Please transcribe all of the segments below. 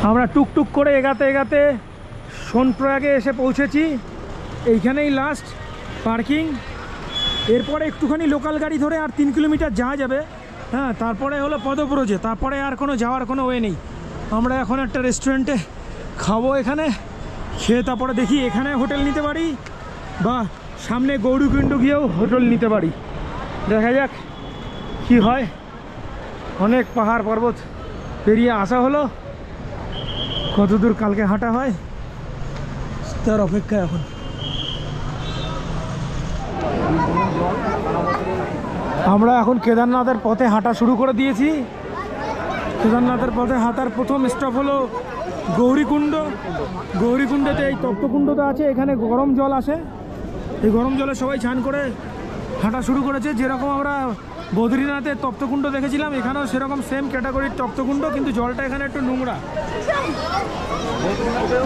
আমরা টুকটুক করে এগাতে এগাতে সোনপ্রয়াগে এসে পৌঁছেছি। এইখানেই লাস্ট পার্কিং। এরপরে একটুখানি লোকাল গাড়ি ধরে আর 3 কিলোমিটার যাওয়া যাবে। হ্যাঁ, তারপরে হলো পদব্রজে, তারপরে আর কোনো যাওয়ার কোনো ওয়ে নেই। আমরা এখন একটা রেস্টুরেন্টে খাবো, এখানে খেয়ে তারপরে দেখি এখানে হোটেল নিতে পারি বা সামনে গৌরীকুণ্ড গিয়েও হোটেল নিতে পারি। দেখা যাক কি হয়। অনেক পাহাড় পর্বত পেরিয়ে আসা হলো, কতদূর কালকে হাঁটা হয় তার অপেক্ষা এখন। আমরা এখন কেদারনাথের পথে হাঁটা শুরু করে দিয়েছি। কেদারনাথের পথে হাঁটার প্রথম স্টপ হলো গৌরীকুণ্ড। গৌরীকুণ্ডতে এই তপ্তকুণ্ডটা আছে, এখানে গরম জল আসে। এই গরম জলে সবাই স্নান করে হাঁটা শুরু করেছে। যেরকম আমরা বদ্রীনাথের তপ্তকুণ্ড দেখেছিলাম, এখানেও সেরকম সেম ক্যাটাগরির তপ্তকুণ্ড, কিন্তু জলটা এখানে একটু নোংরা।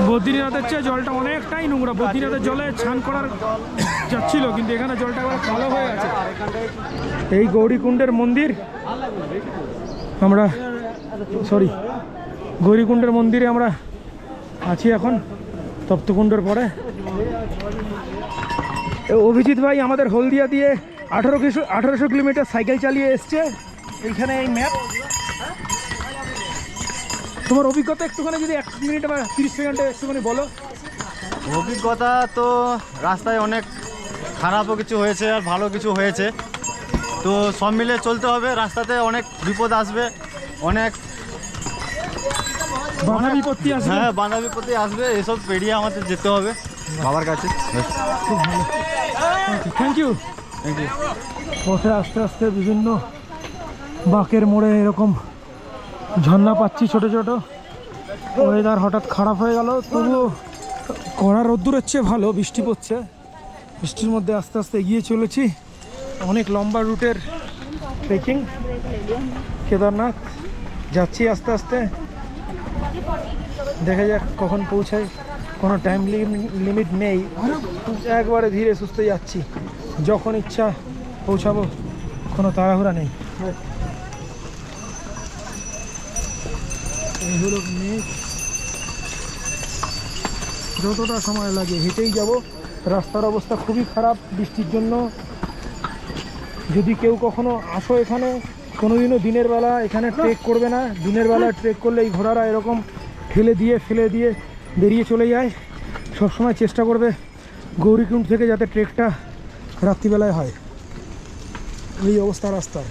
বদ্রীনাথের চেয়ে জলটা অনেকটাই নোংরা। বদ্রীনাথের জলে স্নান করার যাচ্ছিল, কিন্তু এখানে জলটা আবার কালো হয়ে আছে। এই গৌরীকুণ্ডের মন্দির, আমরা গৌরীকুণ্ডের মন্দিরে আমরা আছি এখন তপ্তকুণ্ডের পরে। অভিজিৎ ভাই আমাদের হলদিয়া দিয়ে 1800 কিলোমিটার সাইকেল চালিয়ে এসছে। এইখানে এই ম্যাপ। তোমার অভিজ্ঞতা একটুখানি যদি 1 মিনিট বা 30 সেকেন্ডে একটুখানি বলো। অভিজ্ঞতা তো রাস্তায় অনেক খারাপও কিছু হয়েছে আর ভালো কিছু হয়েছে, তো সব মিলে চলতে হবে। রাস্তাতে অনেক বিপদ আসবে, অনেক বাধা বিপত্তি আসবে। হ্যাঁ, বাধা বিপত্তি আসবে, এসব পেরিয়ে আমাদের যেতে হবে বাবার কাছে। খুব ভালো, থ্যাংক ইউ। পথে আস্তে আস্তে বিভিন্ন বাঁকের মোড়ে এরকম ঝর্ণা পাচ্ছি ছোট ছোট। ওয়েদার হঠাৎ খারাপ হয়ে গেল, তবুও কড়া রোদ্দুরের চেয়ে ভালো। বৃষ্টি পড়ছে, বৃষ্টির মধ্যে আস্তে আস্তে এগিয়ে চলেছি। অনেক লম্বা রুটের ট্রেকিং, কেদারনাথ যাচ্ছি আস্তে আস্তে। দেখা যাক কখন পৌঁছাই, কোনো টাইম লিমিট নেই, একবারে ধীরে সুস্থে যাচ্ছি। যখন ইচ্ছা পৌঁছাবো, কোনো তাড়াহুড়া নেই। এই হলো মেঘ, যতটা সময় লাগে হেঁটেই যাব। রাস্তার অবস্থা খুবই খারাপ বৃষ্টির জন্য। যদি কেউ কখনো আসো এখানে, কোনোদিনও দিনের বেলা এখানে ট্রেক করবে না। দিনের বেলা ট্রেক করলে এই ঘোড়ারা এরকম ফেলে দিয়ে বেরিয়ে চলে যায়। সবসময় চেষ্টা করবে গৌরীকুণ্ড থেকে যাতে ট্রেকটা রাত্রিবেলায় হয়। এই অবস্থা রাস্তার,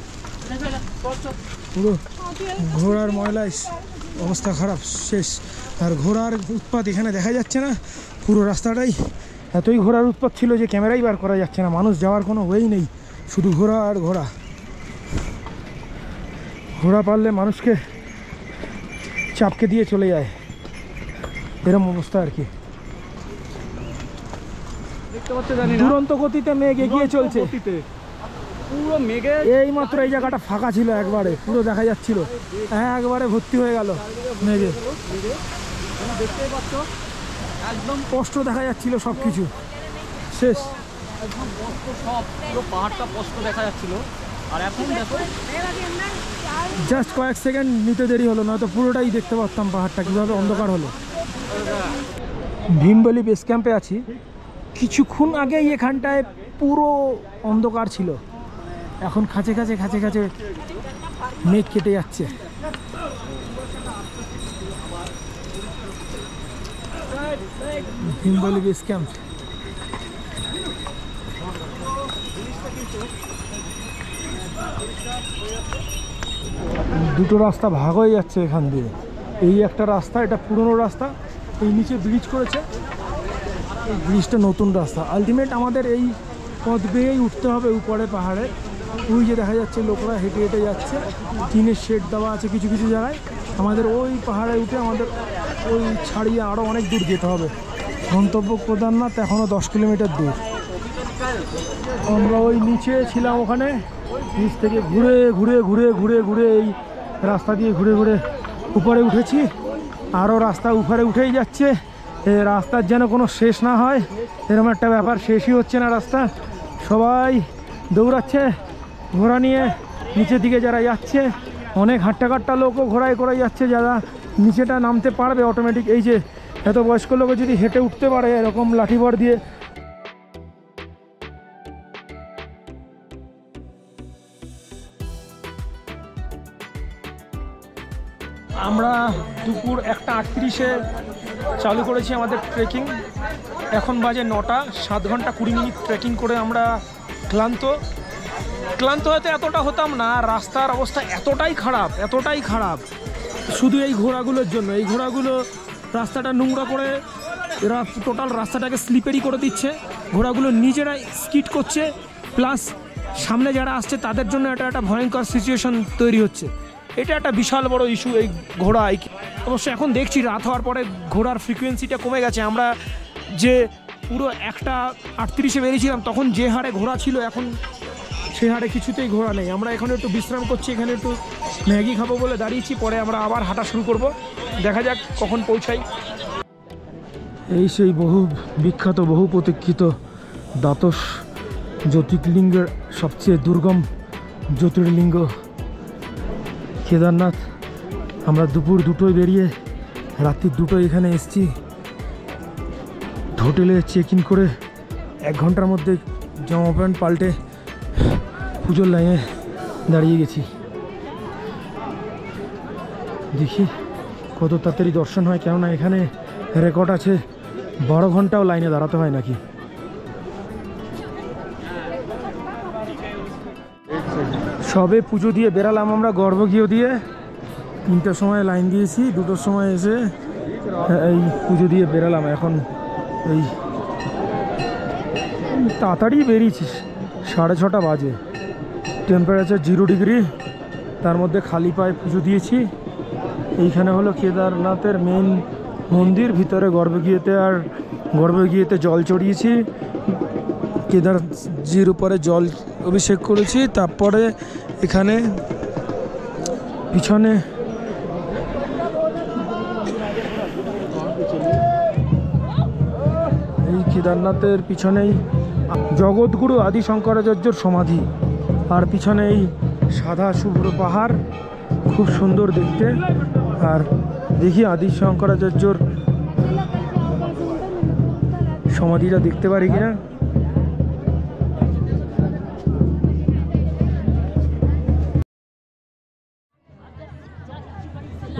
পুরো ঘোড়ার ময়লায় অবস্থা খারাপ, শেষ। আর ঘোড়ার উৎপাত এখানে দেখা যাচ্ছে না। পুরো রাস্তাটাই এতই ঘোড়ার উৎপাত ছিল যে ক্যামেরাই বার করা যাচ্ছে না। মানুষ যাওয়ার কোনো ওয়েই নেই, শুধু ঘোড়া আর ঘোড়া। ঘোড়া পারলে মানুষকে চাপকে দিয়ে চলে যায়, এরকম অবস্থা আর কি। দুরন্ত গতিতে মেঘ এগিয়ে চলছে। পুরো মেঘে এই মাত্র এই জায়গাটা ফাঁকা ছিল, একবারে পুরো দেখা যাচ্ছিল, একবারে ভর্তি হয়ে গেল মেঘে। দেখতেই পাচ্ছ একদম স্পষ্ট দেখা যাচ্ছিল সবকিছু, শেষ। একদম স্পষ্ট, সব পুরো পাহাড়টা স্পষ্ট দেখা যাচ্ছিল। আর এখন দেখো, জাস্ট কয়েক সেকেন্ড নিতে দেরি হলো, নয়তো পুরোটাই দেখতে পারতাম পাহাড়টা কীভাবে অন্ধকার হলো। ভীমবেলি বেস ক্যাম্পে আছি। কিছুক্ষণ আগেই এখানটায় পুরো অন্ধকার ছিল, এখন খাঁচে খাঁচে মেঘ কেটে যাচ্ছে। ভীমবেলি বেস ক্যাম্প। দুটো রাস্তা ভাগ হয়ে যাচ্ছে এখান দিয়ে। এই একটা রাস্তা, এটা পুরনো রাস্তা, এই নিচে ব্রিজ করেছে, এই ব্রিজটা নতুন রাস্তা। আলটিমেট আমাদের এই পথ বেয়েই উঠতে হবে উপরে পাহাড়ে। ওই যে দেখা যাচ্ছে লোকরা হেঁটে হেঁটে যাচ্ছে, টিনের শেড দেওয়া আছে কিছু কিছু জায়গায়। আমাদের ওই পাহাড়ে উঠে আমাদের ওই ছাড়িয়ে আরও অনেক দূর যেতে হবে। গন্তব্য কেদারনাথ এখনও 10 কিলোমিটার দূর। আমরা ওই নিচে ছিলাম, ওখানে নিচ থেকে ঘুরে ঘুরে ঘুরে ঘুরে ঘুরে এই রাস্তা দিয়ে ঘুরে ঘুরে উপরে উঠেছি। আরও রাস্তা উপরে উঠেই যাচ্ছে। এই রাস্তার যেন কোনো শেষ না হয়, এরকম একটা ব্যাপার। শেষই হচ্ছে না রাস্তা, সবাই দৌড়াচ্ছে ঘোড়া নিয়ে নিচের দিকে। যারা যাচ্ছে, অনেক হাঁট্টা কাট্টা লোকও ঘোড়ায় করে যাচ্ছে, যারা নিচেটা নামতে পারবে অটোমেটিক। এই যে এত বয়স্ক লোক যদি হেঁটে উঠতে পারে এরকম লাঠিভর দিয়ে। আমরা দুপুর 1:38-এ চালু করেছি আমাদের ট্রেকিং। এখন বাজে 9টা। 7 ঘন্টা 20 মিনিট ট্রেকিং করে আমরা ক্লান্ত হয়তো এতটা হতাম না। রাস্তার অবস্থা এতটাই খারাপ শুধু এই ঘোড়াগুলোর জন্য। এই ঘোড়াগুলো রাস্তাটা নোংরা করে এরা টোটাল রাস্তাটাকে স্লিপারি করে দিচ্ছে। ঘোড়াগুলো নিজেরাই স্কিড করছে, প্লাস সামনে যারা আসছে তাদের জন্য এটা একটা ভয়ঙ্কর সিচুয়েশন তৈরি হচ্ছে। এটা একটা বিশাল বড় ইস্যু এই ঘোড়া। অবশ্য এখন দেখছি রাত হওয়ার পরে ঘোড়ার ফ্রিকোয়েন্সিটা কমে গেছে। আমরা যে পুরো 1:38-এ বেরিয়েছিলাম তখন যে হারে ঘোড়া ছিল এখন সেই হারে কিছুতেই ঘোড়া নেই। আমরা এখন একটু বিশ্রাম করছি, এখানে একটু ম্যাগি খাবো বলে দাঁড়িয়েছি, পরে আমরা আবার হাঁটা শুরু করব। দেখা যাক কখন পৌঁছাই। এই সেই বহু বিখ্যাত বহু প্রতীক্ষিত দ্বাদশ জ্যোতির্লিঙ্গের সবচেয়ে দুর্গম জ্যোতির্লিঙ্গ কেদারনাথ। আমরা দুপুর 2টোয় বেরিয়ে রাত্রি 2টোয় এখানে এসেছি। হোটেলে চেক ইন করে 1 ঘন্টার মধ্যে জামা প্যান্ট পাল্টে পুজোর লাইনে দাঁড়িয়ে গেছি। দেখি কত তাড়াতাড়ি দর্শন হয়, কেননা এখানে রেকর্ড আছে 12 ঘন্টাও লাইনে দাঁড়াতে হয় নাকি। সবে পুজো দিয়ে বেরালাম আমরা গর্ভগৃহ দিয়ে। 3টার সময় লাইন দিয়েছি, 2টোর সময় এসে এই পুজো দিয়ে বেরালাম। এখন এই তাড়াতাড়ি বেরিয়েছিস, 6:30 বাজে। টেম্পারেচার 0 ডিগ্রি, তার মধ্যে খালি পায়ে পুজো দিয়েছি। এইখানে হলো কেদারনাথের মেন মন্দির, ভিতরে গর্ভগৃহেতে জল চড়িয়েছি, কেদারজির উপরে জল অভিষেক করেছি। তারপরে এখানে পিছনে এই কেদারনাথের পিছনেই জগৎগুরু আদি শঙ্করাচার্যর সমাধি, আর পিছনে এই সাদা শুভ্র পাহাড়, খুব সুন্দর দেখতে। আর দেখি আদি শঙ্করাচার্যর সমাধিটা দেখতে পারি কিনা।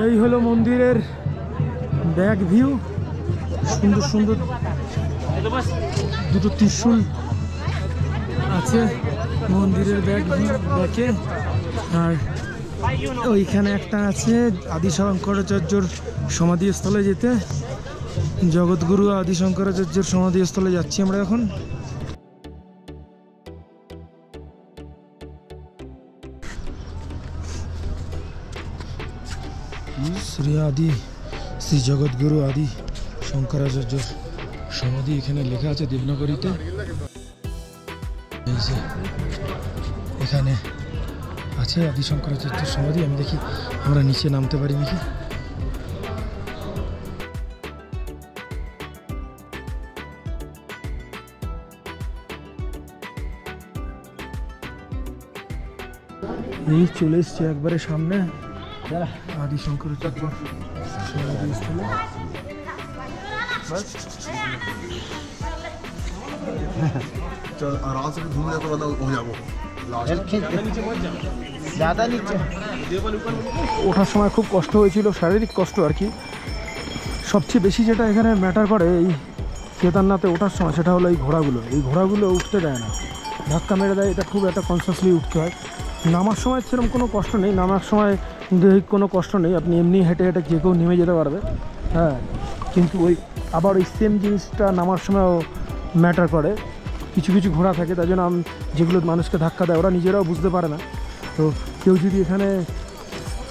এই হলো মন্দিরের ব্যাক ভিউ। সুন্দর সুন্দর 2টো ত্রিশূল আছে মন্দিরের ব্যাকে। আর ওইখানে একটা আছে আদি শঙ্করাচার্যর সমাধিস্থলে যেতে। জগৎগুরু আদি শঙ্করাচার্যের সমাধিস্থলে যাচ্ছি আমরা এখন। শ্রী জগৎগুরু আদি শঙ্করাচার্যর সমাধি এখানে লেখা আছে দেবনাগরীতে। এই যে এখানে আছে আদি শঙ্করাচার্যের সমাধি। আমি দেখি আমরা নিচে নামতে পারি নাকি। এই চলে এসছে একবারে সামনে आदि शंकराचार्य समाधिस्थले। चल आराम से घूमने के बाद हो जाबो ज़्यादा नीचे ওঠার সময় খুব কষ্ট হয়েছিল, শারীরিক কষ্ট আর কি। সবচেয়ে বেশি যেটা এখানে ম্যাটার করে এই কেদারনাথে ওঠার সময় সেটা হলো এই ঘোড়াগুলো উঠতে দেয় না, ধাক্কা মেরে দেয়। এটা খুব একটা কনসিয়াসলি উঠতে হয়। নামার সময় সেরকম কোনো কষ্ট নেই, নামার সময় দৈহিক কোনো কষ্ট নেই, আপনি এমনি হেঁটে হেঁটে যে কেউ নেমে যেতে পারবে। হ্যাঁ, কিন্তু আবার ওই সেম জিনিসটা নামার সময়ও ম্যাটার করে। কিছু কিছু ঘোড়া থাকে, তাই জন্য যেগুলো মানুষকে ধাক্কা দেয় ওরা নিজেরাও বুঝতে পারে না। তো কেউ যদি এখানে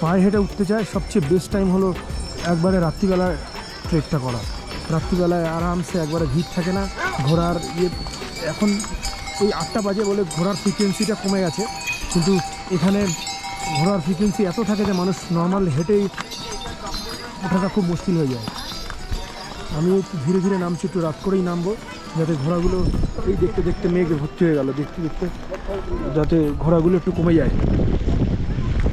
পায়ে হেঁটে উঠতে চায়, সবচেয়ে বেস্ট টাইম হলো একবারে রাত্রিবেলায় ট্রেকটা করা। রাত্রিবেলায় আরামসে, একবারে ভিড় থাকে না। ঘোড়ার এখন এই 8টা বাজে বলে ঘোড়ার ফ্রিকোয়েন্সিটা কমে গেছে, কিন্তু এখানে ঘোড়ার ফ্রিকোয়েন্সি এত থাকে যে মানুষ নর্মাল হেঁটেই ওঠাটা খুব মুশকিল হয়ে যায়। আমি একটু ধীরে ধীরে নামছি, একটু রাত করেই নামবো, যাতে ঘোড়াগুলো এই দেখতে দেখতে মেঘে ভর্তি হয়ে গেল, দেখতে দেখতে যাতে ঘোড়াগুলো একটু কমে যায়।